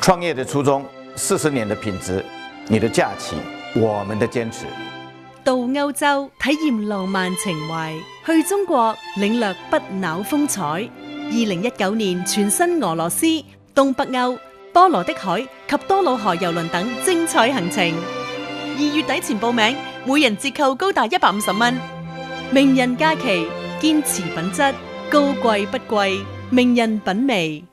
創業的初衷，40年的品質，你的假期，我們的堅持。到歐洲體驗浪漫情懷，去中國領略不朽風采。2019年全新俄羅斯、東北歐、波羅的海及多瑙河郵輪等精彩行程。2月底前報名，每人折扣高達150蚊。名人假期，堅持品質，高貴不貴，名人品味。